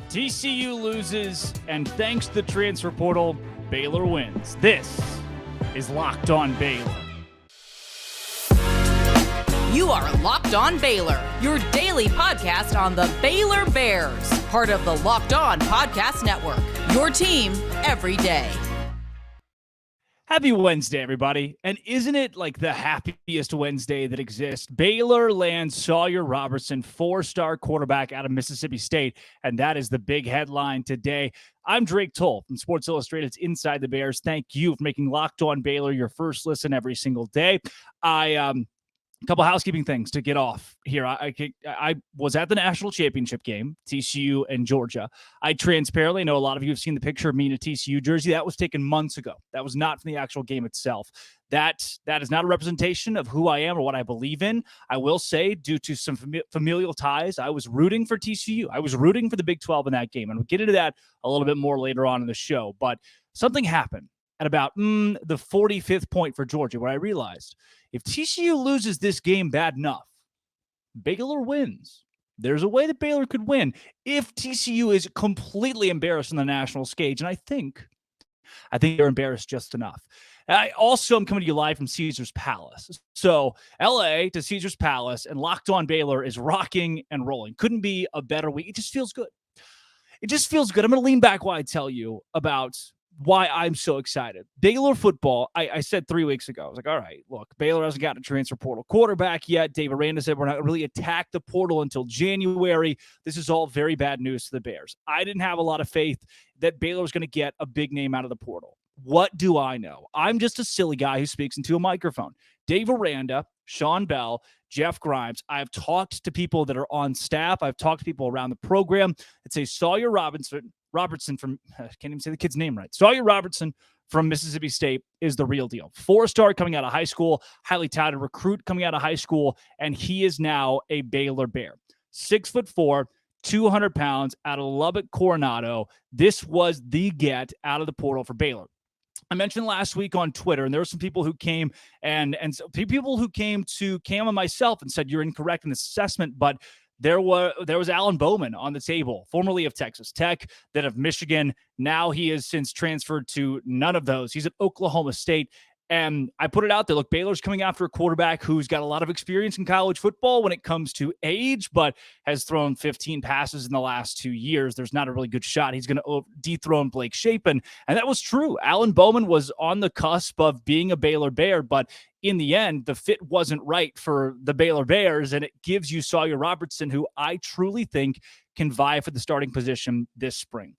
TCU loses, and thanks to the transfer portal, Baylor wins. This is Locked On Baylor. You are Locked On Baylor, your daily podcast on the Baylor Bears, part of the Locked On Podcast Network, your team every day. Happy Wednesday, everybody. And isn't it like the happiest Wednesday that exists? Baylor lands Sawyer Robertson, four-star quarterback out of Mississippi State, and that is the big headline today. I'm Drake Toll from Sports Illustrated's Inside the Bears. Thank you for making Locked On Baylor your first listen every single day. A couple housekeeping things to get off here. I was at the national championship game, TCU and Georgia. I transparently know a lot of you have seen the picture of me in a TCU jersey. That was taken months ago. That was not from the actual game itself. That is not a representation of who I am or what I believe in. I will say, due to some familial ties, I was rooting for TCU. I was rooting for the Big 12 in that game, and we'll get into that a little bit more later on in the show. But something happened at about the 45th point for Georgia, where I realized if TCU loses this game bad enough, Baylor wins. There's a way that Baylor could win if TCU is completely embarrassed on the national stage, and I think they're embarrassed just enough. I also am coming to you live from Caesars Palace. So LA to Caesars Palace, and Locked On Baylor is rocking and rolling. Couldn't be a better week. It just feels good. It just feels good. I'm going to lean back while I tell you about why I'm so excited. Baylor football, I said 3 weeks ago, I was like, all right, look, Baylor hasn't gotten a transfer portal quarterback yet. Dave Aranda said we're not really attack the portal until January. This is all very bad news to the Bears. I didn't have a lot of faith that Baylor was going to get a big name out of the portal. What do I know? I'm just a silly guy who speaks into a microphone. Dave Aranda, Sean Bell, Jeff Grimes. I've talked to people that are on staff. I've talked to people around the program that say Sawyer Robertson from, I can't even say the kid's name right. Sawyer Robertson from Mississippi State is the real deal. Four-star coming out of high school, highly touted recruit coming out of high school, and he is now a Baylor Bear. 6'4", 200 pounds out of Lubbock Coronado. This was the get out of the portal for Baylor. I mentioned last week on Twitter, and there were some people who came and people who came to Cam and myself and said, you're incorrect in this assessment, but there was Alan Bowman on the table, formerly of Texas Tech, then of Michigan. Now he has since transferred to none of those. He's at Oklahoma State. And I put it out there. Look, Baylor's coming after a quarterback who's got a lot of experience in college football when it comes to age, but has thrown 15 passes in the last 2 years. There's not a really good shot he's going to dethrone Blake Shapen. And that was true. Alan Bowman was on the cusp of being a Baylor Bear, but in the end, the fit wasn't right for the Baylor Bears, and it gives you Sawyer Robertson, who I truly think can vie for the starting position this spring.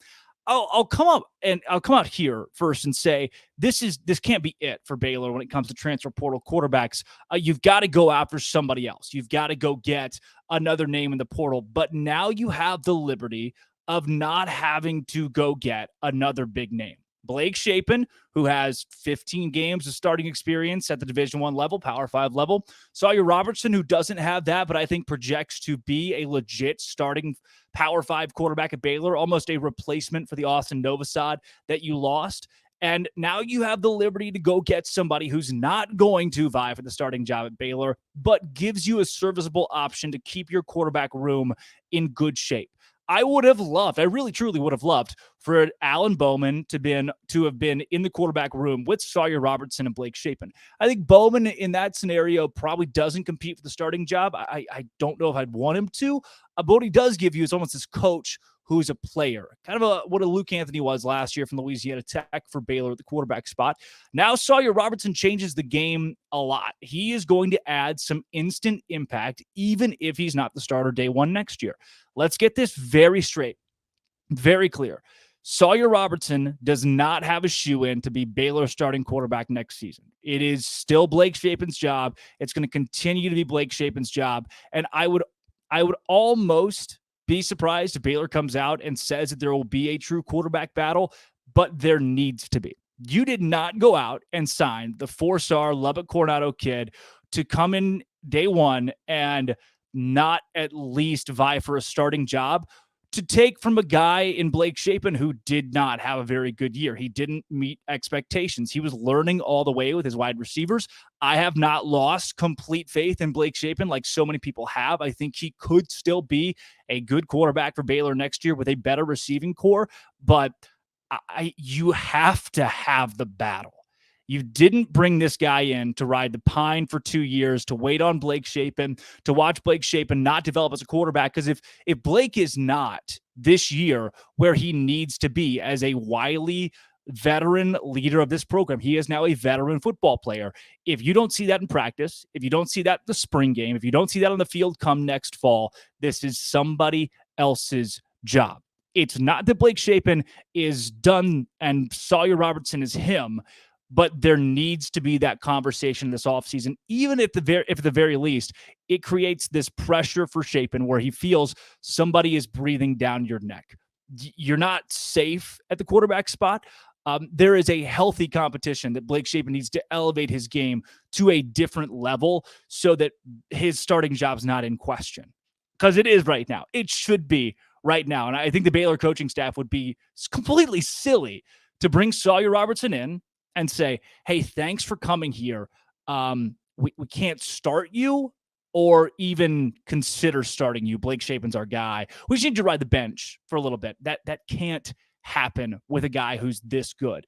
I'll come out here first and say this can't be it for Baylor when it comes to transfer portal quarterbacks. You've got to go after somebody else. You've got to go get another name in the portal. But now you have the liberty of not having to go get another big name. Blake Shapen, who has 15 games of starting experience at the Division I level, Power 5 level. Sawyer Robertson, who doesn't have that, but I think projects to be a legit starting Power 5 quarterback at Baylor, almost a replacement for the Austin Novosad that you lost. And now you have the liberty to go get somebody who's not going to vie for the starting job at Baylor, but gives you a serviceable option to keep your quarterback room in good shape. I really truly would have loved for Alan Bowman to have been in the quarterback room with Sawyer Robertson and Blake Shapen. I think Bowman in that scenario probably doesn't compete for the starting job. I don't know if I'd want him to. But what he does give you is almost this coach who's a player, kind of what a Luke Anthony was last year from Louisiana Tech for Baylor at the quarterback spot. Now Sawyer Robertson changes the game a lot. He is going to add some instant impact, even if he's not the starter day one next year. Let's get this very straight, very clear. Sawyer Robertson does not have a shoe-in to be Baylor's starting quarterback next season. It is still Blake Shapen's job. It's going to continue to be Blake Shapen's job. And I would almost be surprised if Baylor comes out and says that there will be a true quarterback battle, but there needs to be. You did not go out and sign the four-star Lubbock Coronado kid to come in day one and not at least vie for a starting job to take from a guy in Blake Shapen who did not have a very good year. He didn't meet expectations. He was learning all the way with his wide receivers. I have not lost complete faith in Blake Shapen like so many people have. I think he could still be a good quarterback for Baylor next year with a better receiving core, but you have to have the battle. You didn't bring this guy in to ride the pine for 2 years, to wait on Blake Shapen, to watch Blake Shapen not develop as a quarterback. Because if Blake is not this year where he needs to be as a wily veteran leader of this program, he is now a veteran football player. If you don't see that in practice, if you don't see that in the spring game, if you don't see that on the field come next fall, this is somebody else's job. It's not that Blake Shapen is done and Sawyer Robertson is him, but there needs to be that conversation this offseason, even if at the very least, it creates this pressure for Shapen where he feels somebody is breathing down your neck. You're not safe at the quarterback spot. There is a healthy competition that Blake Shapen needs to elevate his game to a different level so that his starting job's not in question. Because it is right now. It should be right now. And I think the Baylor coaching staff would be completely silly to bring Sawyer Robertson in and say, hey, thanks for coming here. We can't start you or even consider starting you. Blake Shapen's our guy. We just need to ride the bench for a little bit. That can't happen with a guy who's this good.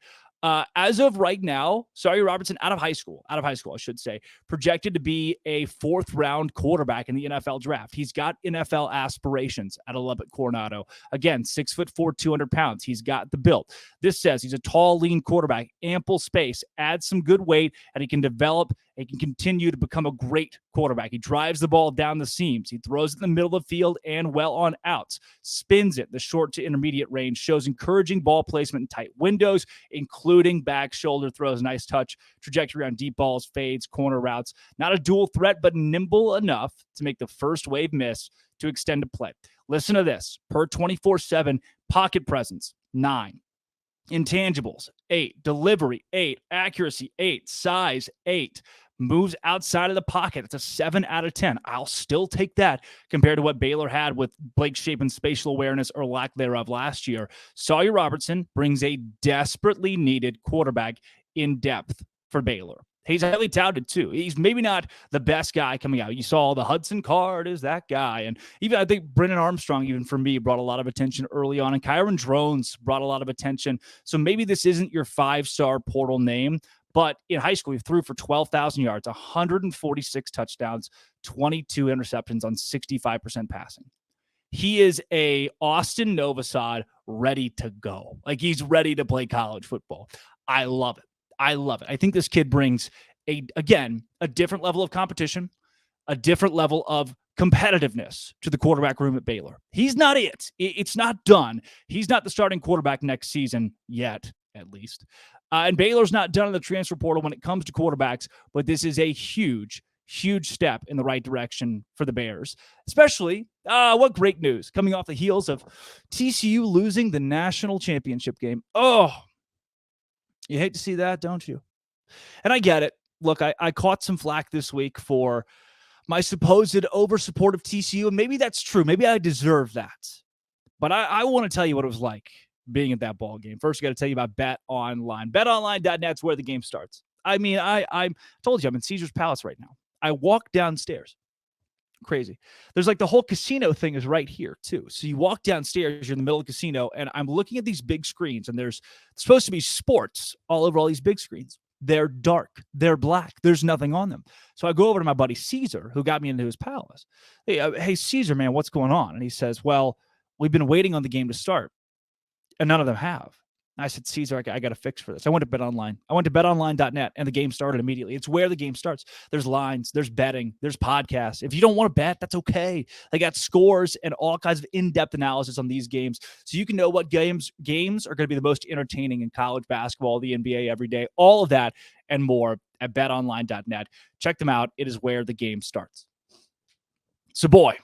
As of right now, Sawyer Robertson out of high school, I should say, projected to be a 4th round quarterback in the NFL draft. He's got NFL aspirations at a Lubbock Coronado. Again, 6'4", 200 pounds. He's got the build. This says he's a tall, lean quarterback, ample space, adds some good weight, and he can develop. He can continue to become a great quarterback. He drives the ball down the seams. He throws it in the middle of the field and well on outs, spins it the short to intermediate range, shows encouraging ball placement in tight windows, including back shoulder throws, nice touch, trajectory on deep balls, fades, corner routes. Not a dual threat, but nimble enough to make the first wave miss to extend a play. Listen to this. Per 24/7, pocket presence, 9. Intangibles, 8. Delivery, 8. Accuracy, 8. Size, 8. Moves outside of the pocket. It's a 7 out of 10. I'll still take that compared to what Baylor had with Blake Shapen's spatial awareness or lack thereof last year. Sawyer Robertson brings a desperately needed quarterback in depth for Baylor. He's highly touted, too. He's maybe not the best guy coming out. You saw the Hudson Card is that guy. And even I think Brennan Armstrong, even for me, brought a lot of attention early on. And Kyron Drones brought a lot of attention. So maybe this isn't your 5-star portal name. But in high school, he threw for 12,000 yards, 146 touchdowns, 22 interceptions on 65% passing. He is a Austin Novosad ready to go. Like he's ready to play college football. I love it. I think this kid brings, a different level of competition, a different level of competitiveness to the quarterback room at Baylor. He's not it. It's not done. He's not the starting quarterback next season yet, at least. And Baylor's not done in the transfer portal when it comes to quarterbacks, but this is a huge step in the right direction for the Bears. Especially, what great news coming off the heels of TCU losing the national championship game. Oh, you hate to see that, don't you? And I get it. Look, I caught some flack this week for my supposed over-support of TCU, and maybe that's true. Maybe I deserve that. But I want to tell you what it was like being at that ball game. First, I got to tell you about Bet Online. BetOnline.net's where the game starts. I mean, I told you I'm in Caesar's Palace right now. I walk downstairs. Crazy. There's like the whole casino thing is right here too. So you walk downstairs, you're in the middle of the casino, and I'm looking at these big screens, and there's supposed to be sports all over all these big screens. They're dark. They're black. There's nothing on them. So I go over to my buddy Caesar, who got me into his palace. Hey, Caesar, man, what's going on? And he says, well, we've been waiting on the game to start, and none of them have. I said, Caesar, I got a fix for this. I went to BetOnline. I went to betonline.net, and the game started immediately. It's where the game starts. There's lines, there's betting, there's podcasts. If you don't want to bet, that's okay. They got scores and all kinds of in-depth analysis on these games, so you can know what games are going to be the most entertaining in college basketball, the NBA every day, all of that and more at betonline.net. Check them out. It is where the game starts. So, boy,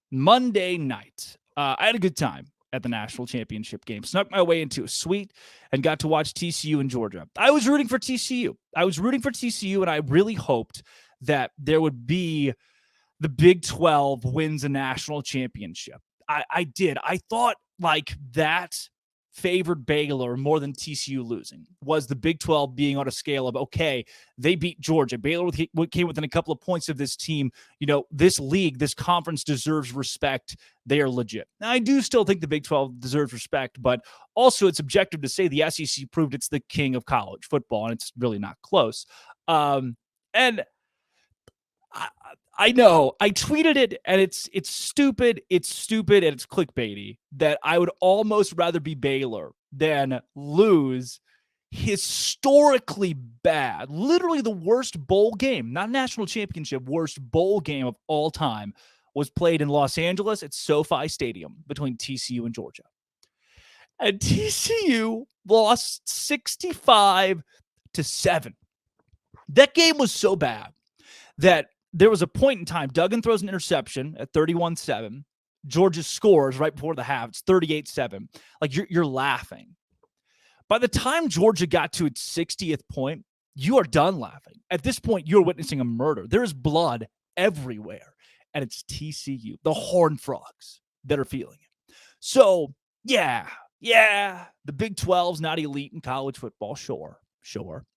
Monday night, I had a good time at the national championship game. Snuck my way into a suite and got to watch TCU in Georgia. I was rooting for TCU. And I really hoped that there would be the Big 12 wins a national championship. I did. I thought like that favored Baylor more than TCU losing was the Big 12 being on a scale of, okay, they beat Georgia. Baylor came within a couple of points of this team. This league, this conference deserves respect. They are legit. Now, I do still think the Big 12 deserves respect, but also it's objective to say the SEC proved it's the king of college football, and it's really not close. And I know I tweeted it, and it's stupid. It's stupid, and it's clickbaity that I would almost rather be Baylor than lose historically bad, literally the worst bowl game, not national championship, worst bowl game of all time was played in Los Angeles at SoFi Stadium between TCU and Georgia. And TCU lost 65-7. That game was so bad that there was a point in time, Duggan throws an interception at 31-7. Georgia scores right before the half. It's 38-7. Like, you're laughing. By the time Georgia got to its 60th point, you are done laughing. At this point, you're witnessing a murder. There is blood everywhere. And it's TCU, the Horned Frogs, that are feeling it. So, yeah, the Big 12's not elite in college football. Sure.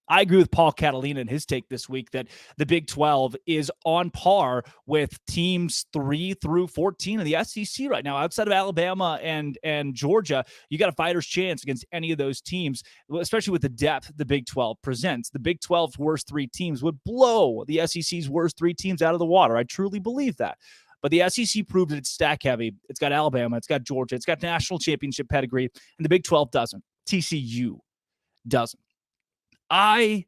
I agree with Paul Catalina in his take this week that the Big 12 is on par with teams 3 through 14 in the SEC right now. Outside of Alabama and Georgia, you got a fighter's chance against any of those teams, especially with the depth the Big 12 presents. The Big 12's worst 3 teams would blow the SEC's worst 3 teams out of the water. I truly believe that. But the SEC proved that it's stack heavy. It's got Alabama, it's got Georgia, it's got national championship pedigree, and the Big 12 doesn't. TCU doesn't. I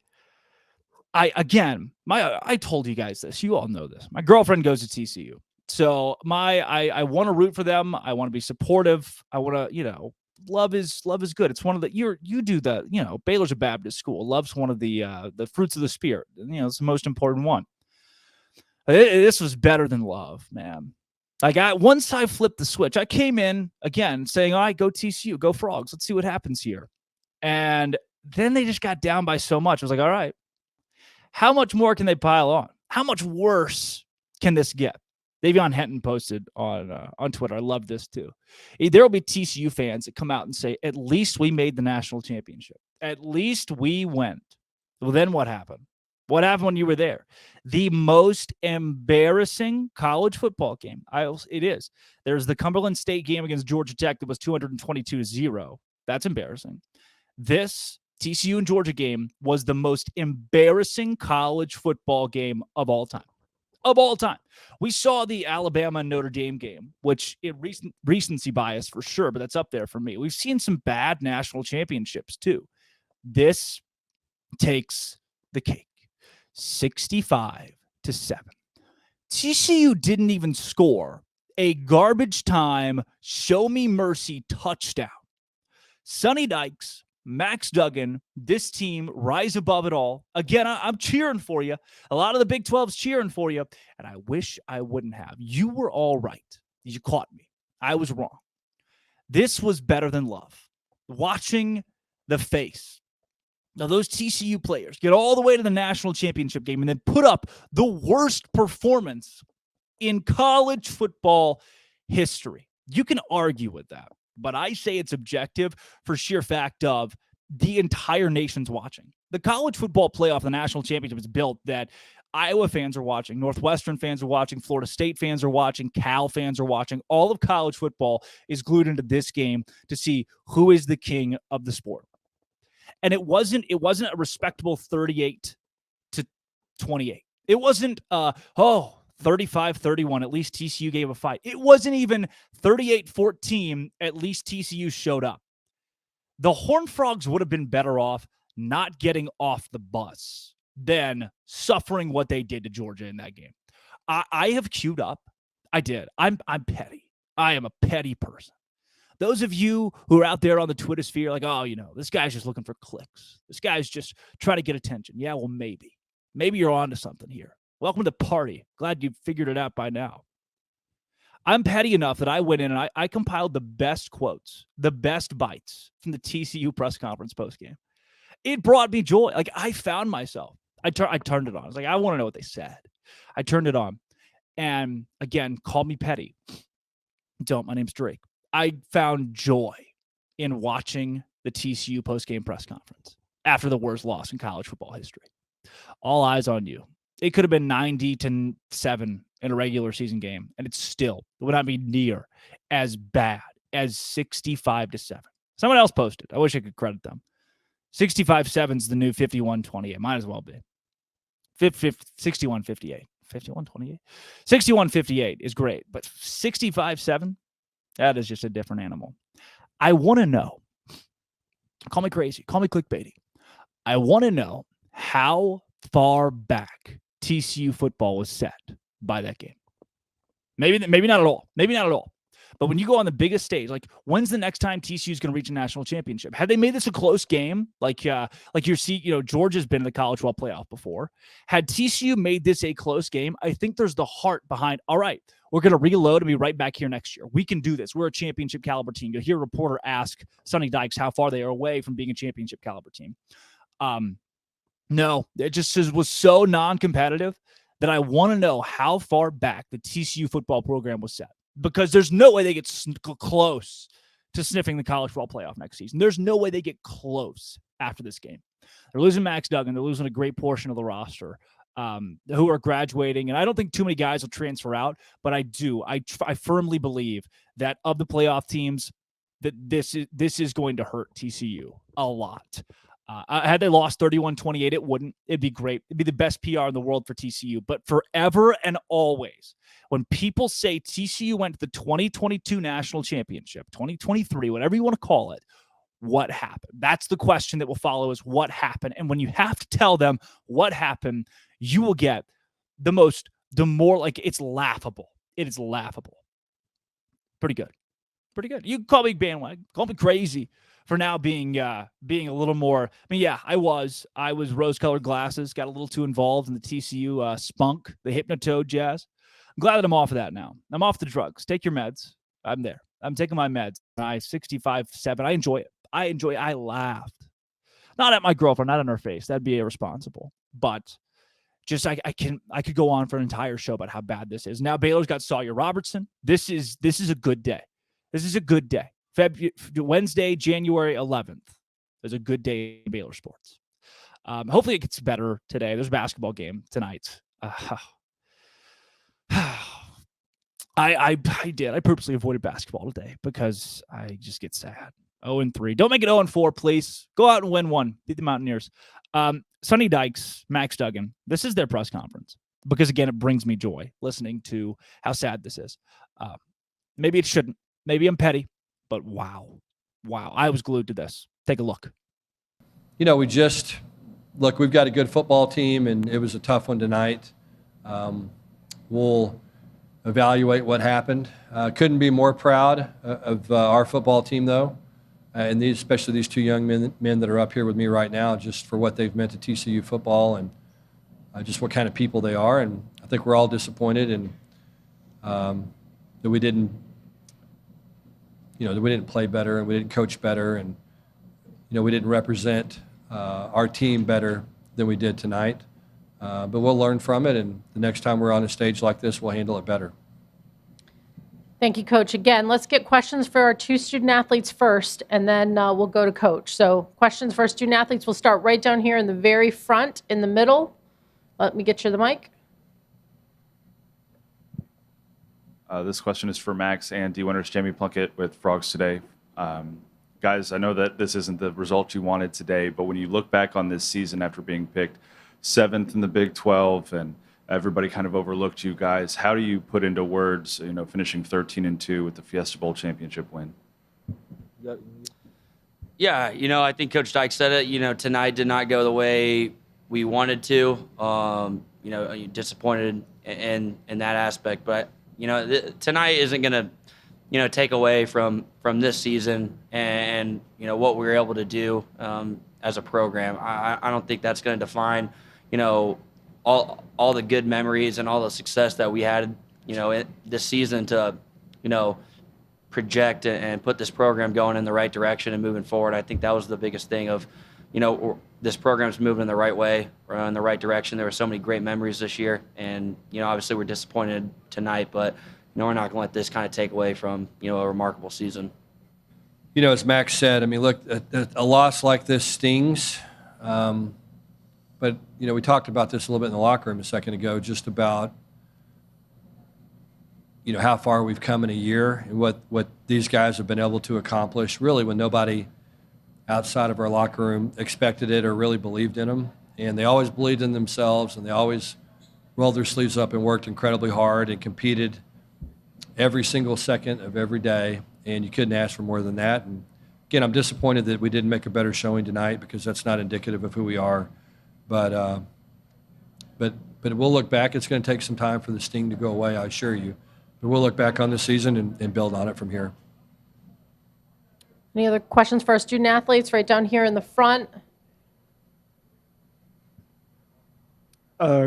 told you guys this. You all know this. My girlfriend goes to TCU. So I want to root for them. I want to be supportive. I want to, love is good. It's one of the, you do the, Baylor's a Baptist school. Love's one of the fruits of the spirit. It's the most important one. This was better than love, man. Like, once I flipped the switch, I came in again saying, all right, go TCU, go Frogs. Let's see what happens here. And then they just got down by so much. I was like, all right, how much more can they pile on? How much worse can this get? Davion Henton posted on Twitter. I love this too. There will be TCU fans that come out and say, at least we made the national championship. At least we went. Well, then what happened? What happened when you were there? The most embarrassing college football game. It is. There's the Cumberland State game against Georgia Tech that was 222-0. That's embarrassing. This TCU and Georgia game was the most embarrassing college football game of all time. Of all time. We saw the Alabama and Notre Dame game, which recency bias for sure, but that's up there for me. We've seen some bad national championships too. This takes the cake. 65-7. TCU didn't even score a garbage time, show me mercy touchdown. Sonny Dykes, Max Duggan, this team rise above it all. Again, I'm cheering for you. A lot of the Big 12's cheering for you, and I wish I wouldn't have. You were all right. You caught me. I was wrong. This was better than love. Watching the face. Now, those TCU players get all the way to the national championship game and then put up the worst performance in college football history. You can argue with that. But I say it's objective for sheer fact of the entire nation's watching. The college football playoff, the national championship is built that Iowa fans are watching, Northwestern fans are watching, Florida State fans are watching, Cal fans are watching. All of college football is glued into this game to see who is the king of the sport. And it wasn't a respectable 38-28. It wasn't 35-31, at least TCU gave a fight. It wasn't even 38-14, at least TCU showed up. The Horned Frogs would have been better off not getting off the bus than suffering what they did to Georgia in that game. I have queued up. I did. I'm petty. I am a petty person. Those of you who are out there on the Twitter sphere like, oh, this guy's just looking for clicks. This guy's just trying to get attention. Yeah, well, maybe. Maybe you're onto something here. Welcome to the party. Glad you figured it out by now. I'm petty enough that I went in and I compiled the best quotes, the best bites from the TCU press conference postgame. It brought me joy. Like, I found myself. I turned it on. I was like, I want to know what they said. I turned it on. And again, call me petty. Don't. My name's Drake. I found joy in watching the TCU postgame press conference after the worst loss in college football history. All eyes on you. It could have been 90-7 in a regular season game, and it would not be near as bad as 65-7. Someone else posted. I wish I could credit them. 65-7 is the new 51-28. Might as well be. 61-58. 51-28? 61-58 is great, but 65-7? That is just a different animal. I want to know. Call me crazy. Call me clickbaity. I want to know how far back TCU football was set by that game. Maybe not at all. Maybe not at all. But when you go on the biggest stage, like when's the next time TCU is going to reach a national championship? Had they made this a close game, like Georgia's been in the college football playoff before. Had TCU made this a close game, I think there's the heart behind, all right, we're going to reload and be right back here next year. We can do this. We're a championship caliber team. You'll hear a reporter ask Sonny Dykes how far they are away from being a championship caliber team. No, it just was so non-competitive that I want to know how far back the TCU football program was set. Because there's no way they get close to sniffing the college football playoff next season. There's no way they get close after this game. They're losing Max Duggan. They're losing a great portion of the roster who are graduating. And I don't think too many guys will transfer out, but I do. I firmly believe that of the playoff teams, that this is going to hurt TCU a lot. Had they lost 31-28, it wouldn't. It'd be great. It'd be the best PR in the world for TCU. But forever and always, when people say TCU went to the 2022 national championship, 2023, whatever you want to call it, what happened? That's the question that will follow is what happened. And when you have to tell them what happened, you will get the more like it's laughable. It is laughable. Pretty good. Pretty good. You can call me bandwagon, call me crazy for now being a little more. I mean, yeah, I was rose-colored glasses, got a little too involved in the TCU spunk, the hypnotoad jazz. I'm glad that I'm off of that now. I'm off the drugs. Take your meds. I'm there. I'm taking my meds. 65-7. I enjoy it. I laughed. Not at my girlfriend, not in her face. That'd be irresponsible. But just I could go on for an entire show about how bad this is. Now Baylor's got Sawyer Robertson. This is a good day. This is a good day. Wednesday, January 11th is a good day in Baylor sports. Hopefully it gets better today. There's a basketball game tonight. I purposely avoided basketball today because I just get sad. 0-3. Don't make it 0-4, please. Go out and win one. Beat the Mountaineers. Sonny Dykes, Max Duggan. This is their press conference because, again, it brings me joy listening to how sad this is. Maybe it shouldn't. Maybe I'm petty, but wow. I was glued to this. Take a look. We've got a good football team, and it was a tough one tonight. We'll evaluate what happened. Couldn't be more proud of our football team, though, and especially these two young men that are up here with me right now, just for what they've meant to TCU football and just what kind of people they are. And I think we're all disappointed and that we didn't play better and we didn't coach better and we didn't represent our team better than we did tonight. But we'll learn from it, and the next time we're on a stage like this, we'll handle it better. Thank you, Coach. Again, let's get questions for our two student athletes first, and then we'll go to Coach. So questions for our student athletes. We'll start right down here in the very front, in the middle. Let me get you the mic. This question is for Max and D winners Jamie Plunkett with Frogs Today. Guys, I know that this isn't the result you wanted today, but when you look back on this season after being picked 7th in the Big 12 and everybody kind of overlooked you guys, how do you put into words, finishing 13-2 with the Fiesta Bowl championship win? Yeah, I think Coach Dyke said it. Tonight did not go the way we wanted to. Disappointed in that aspect, but tonight isn't going to take away from this season and what we were able to do as a program. I don't think that's going to define all the good memories and all the success that we had this season to project and put this program going in the right direction and moving forward. I think that was the biggest thing of this program's moving in the right way or in the right direction. There were so many great memories this year, and obviously we're disappointed tonight, but we're not going to let this kind of take away from, a remarkable season. As Max said, I mean, look, a loss like this stings. But, we talked about this a little bit in the locker room a second ago, just about, how far we've come in a year and what these guys have been able to accomplish, really, when nobody outside of our locker room expected it or really believed in them. And they always believed in themselves, and they always rolled their sleeves up and worked incredibly hard and competed every single second of every day. And you couldn't ask for more than that. And again, I'm disappointed that we didn't make a better showing tonight, because that's not indicative of who we are. But we'll look back. It's going to take some time for the sting to go away, I assure you. But we'll look back on the season and build on it from here. Any other questions for our student athletes right down here in the front?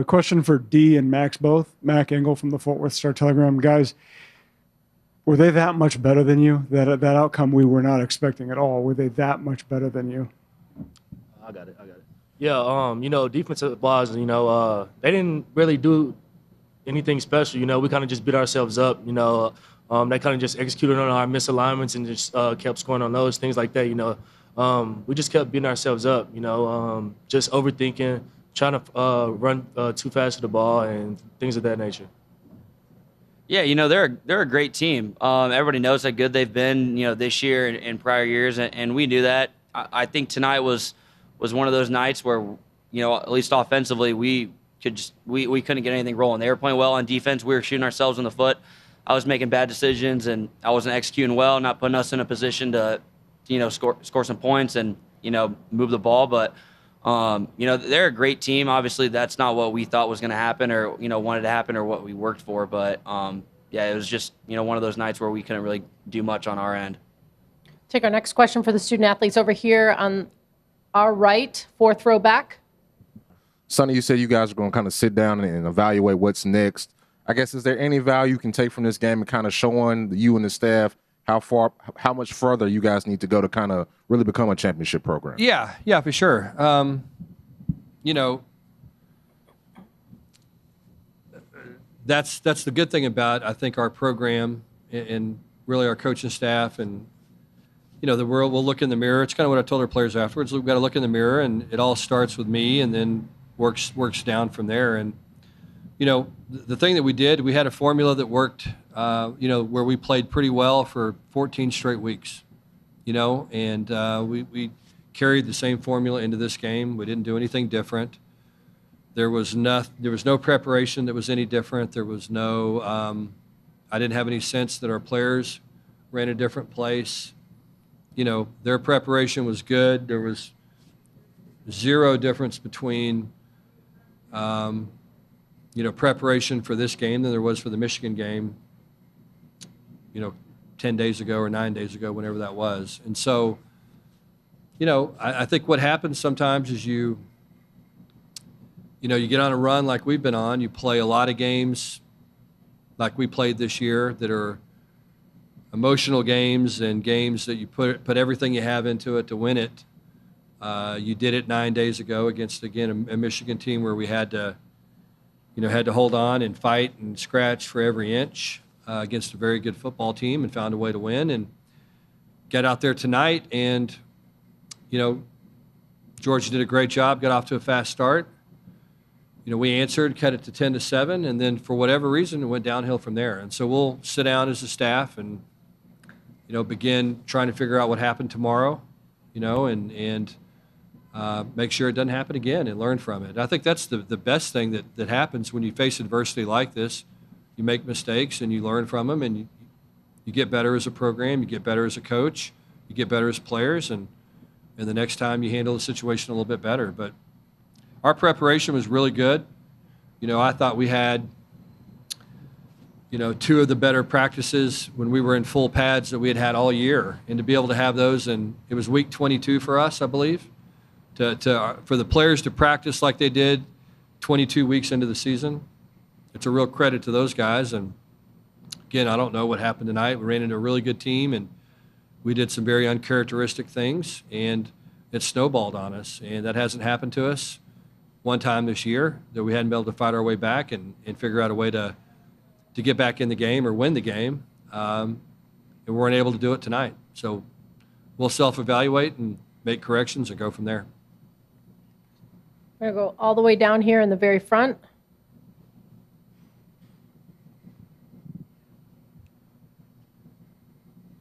Question for D and Max both. Mac Engel from the Fort Worth Star-Telegram. Guys, were they that much better than you? That outcome we were not expecting at all. Were they that much better than you? I got it. Yeah, defensive-wise, they didn't really do anything special. We kind of just beat ourselves up. They kind of just executed on our misalignments and just kept scoring on those, things like that. We just kept beating ourselves up, just overthinking, trying to run too fast to the ball and things of that nature. Yeah, they're a great team. Everybody knows how good they've been, this year and prior years, and we knew that. I think tonight was one of those nights where, at least offensively, we couldn't get anything rolling. They were playing well on defense. We were shooting ourselves in the foot. I was making bad decisions, and I wasn't executing well, not putting us in a position to, score some points and, move the ball. But, they're a great team. Obviously, that's not what we thought was going to happen or, wanted to happen or what we worked for. But, it was just, one of those nights where we couldn't really do much on our end. Take our next question for the student athletes over here on our right, fourth row back. Sonny, you said you guys are going to kind of sit down and evaluate what's next. I guess, is there any value you can take from this game and kind of showing you and the staff how much further you guys need to go to kind of really become a championship program? Yeah, for sure. That's the good thing about, I think, our program and really our coaching staff, and the world will look in the mirror. It's kind of what I told our players afterwards. We've got to look in the mirror, and it all starts with me, and then works down from there. And the thing that we did, we had a formula that worked, where we played pretty well for 14 straight weeks, and we carried the same formula into this game. We didn't do anything different. There was no preparation that was any different. There was no, I didn't have any sense that our players were in a different place. Their preparation was good. There was zero difference between, preparation for this game than there was for the Michigan game, 10 days ago or 9 days ago, whenever that was. And so, I think what happens sometimes is you get on a run like we've been on. You play a lot of games like we played this year that are emotional games and games that you put everything you have into it to win it. You did it 9 days ago against, again, a Michigan team where we had to hold on and fight and scratch for every inch against a very good football team, and found a way to win and get out there tonight. And, Georgia did a great job, got off to a fast start. We answered, cut it to 10-7, and then for whatever reason, it went downhill from there. And so we'll sit down as a staff and, begin trying to figure out what happened tomorrow, and make sure it doesn't happen again and learn from it. I think that's the best thing that happens when you face adversity like this. You make mistakes and you learn from them, and you get better as a program, you get better as a coach, you get better as players, and the next time you handle the situation a little bit better. But our preparation was really good. I thought we had, two of the better practices when we were in full pads that we had all year. And to be able to have those, and it was week 22 for us, I believe, for the players to practice like they did 22 weeks into the season, it's a real credit to those guys. And again, I don't know what happened tonight. We ran into a really good team, and we did some very uncharacteristic things, and it snowballed on us. And that hasn't happened to us one time this year, that we hadn't been able to fight our way back and figure out a way to to get back in the game or win the game, and we weren't able to do it tonight. So we'll self-evaluate and make corrections and go from there. We're going to go all the way down here in the very front.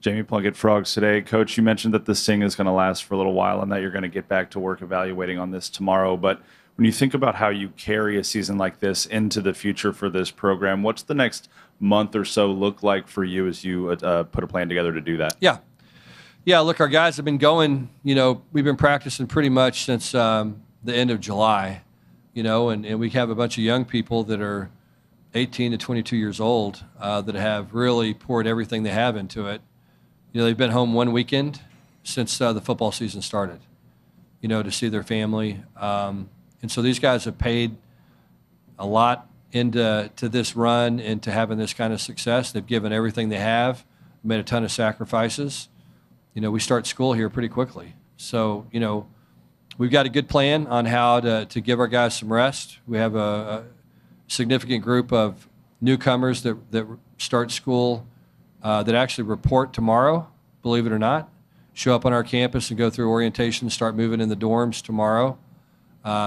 Jamie Plunkett, Frogs Today. Coach, you mentioned that this thing is going to last for a little while and that you're going to get back to work evaluating on this tomorrow. But when you think about how you carry a season like this into the future for this program, what's the next month or so look like for you as you put a plan together to do that? Yeah, look, our guys have been going, we've been practicing pretty much since the end of July, and we have a bunch of young people that are 18 to 22 years old that have really poured everything they have into it. They've been home one weekend since the football season started, to see their family. And so these guys have paid a lot into this run and to having this kind of success. They've given everything they have, made a ton of sacrifices. We start school here pretty quickly. So, we've got a good plan on how to give our guys some rest. We have a significant group of newcomers that start school that actually report tomorrow, believe it or not, show up on our campus and go through orientation, start moving in the dorms tomorrow.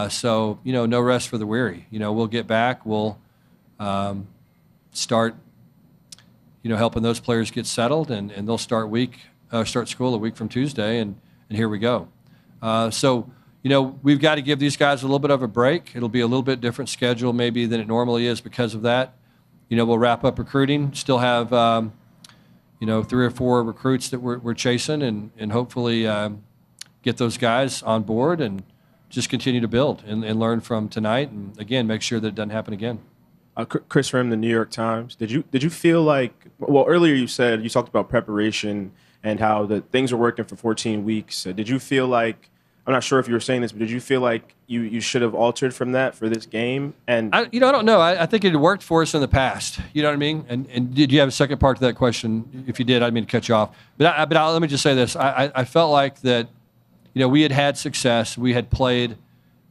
So, no rest for the weary. We'll get back. We'll start, helping those players get settled, and they'll start school a week from Tuesday, and here we go. So, we've got to give these guys a little bit of a break. It'll be a little bit different schedule maybe than it normally is because of that. We'll wrap up recruiting, still have, 3 or 4 recruits that we're chasing, and hopefully get those guys on board and just continue to build and learn from tonight, and again, make sure that it doesn't happen again. Chris Rim, the New York Times. Did you feel like, well, earlier you talked about preparation and how the things are working for 14 weeks. Did you feel like, I'm not sure if you were saying this, but did you feel like you should have altered from that for this game? And I don't know. I think it worked for us in the past. You know what I mean? And did you have a second part to that question? If you did, I didn't mean to cut you off. But let me just say this. I felt like that, we had success. We had played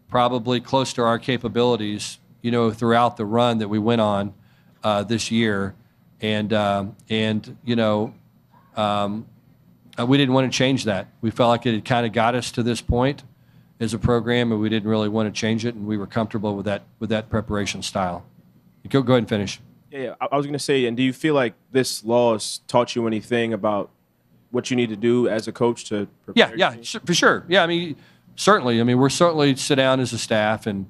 probably close to our capabilities, throughout the run that we went on this year. And we didn't want to change that. We felt like it had kind of got us to this point as a program, and we didn't really want to change it, and we were comfortable with that preparation style. Go ahead and finish. Yeah, I was going to say, and do you feel like this loss taught you anything about what you need to do as a coach to prepare? Yeah, for sure. Yeah, certainly. We're certainly sit down as a staff and,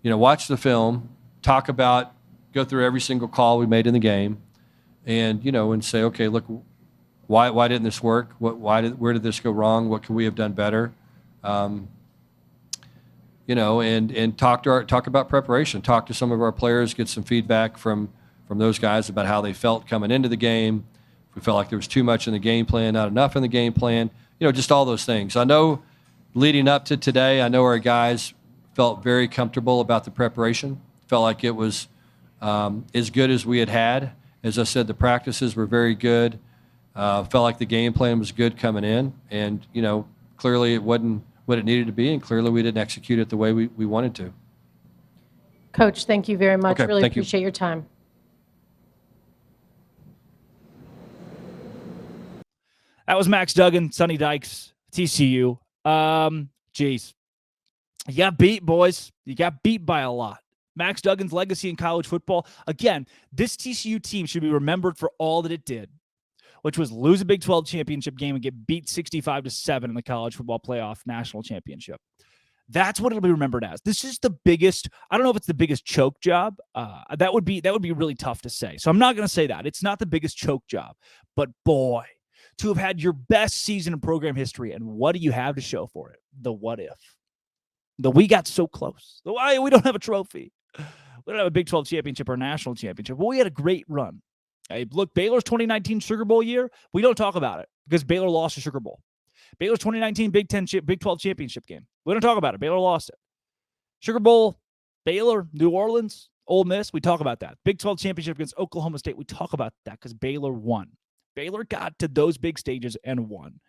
watch the film, go through every single call we made in the game, and, and say, okay, look, why didn't this work? Where did this go wrong? What could we have done better? And talk about preparation. Talk to some of our players, get some feedback from those guys about how they felt coming into the game. If we felt like there was too much in the game plan, not enough in the game plan. Just all those things. I know leading up to today, I know our guys felt very comfortable about the preparation. Felt like it was as good as we had. As I said, the practices were very good. Felt like the game plan was good coming in, and clearly it wasn't what it needed to be, and clearly we didn't execute it the way we wanted to. Coach, thank you very much. Okay, really thank you. appreciate your time. That was Max Duggan, Sonny Dykes, TCU. Geez. You got beat, boys. You got beat by a lot. Max Duggan's legacy in college football. Again, this TCU team should be remembered for all that it did, which was lose a Big 12 championship game and get beat 65-7 in the college football playoff national championship. That's what it'll be remembered as. This is the biggest, I don't know if it's the biggest choke job. That would be really tough to say. So I'm not going to say that. It's not the biggest choke job. But boy, to have had your best season in program history, and what do you have to show for it? The what if. We got so close. The why we don't have a trophy. We don't have a Big 12 championship or national championship. But we had a great run. Hey, look, Baylor's 2019 Sugar Bowl year, we don't talk about it because Baylor lost the Sugar Bowl. Baylor's 2019 Big 12 championship game, we don't talk about it. Baylor lost it. Sugar Bowl, Baylor, New Orleans, Ole Miss, we talk about that. Big 12 championship against Oklahoma State, we talk about that because Baylor won. Baylor got to those big stages and won.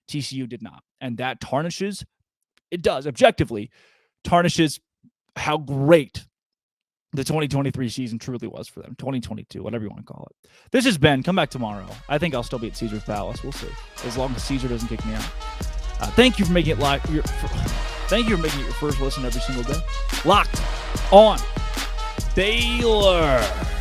TCU did not. And that tarnishes, it does, objectively, tarnishes how great the 2023 season truly was for them. 2022, whatever you want to call it. This is Ben. Come back tomorrow. I think I'll still be at Caesar's Palace. We'll see. As long as Caesar doesn't kick me out. Thank you for making it live. Thank you for making it your first listen every single day. Locked on Baylor.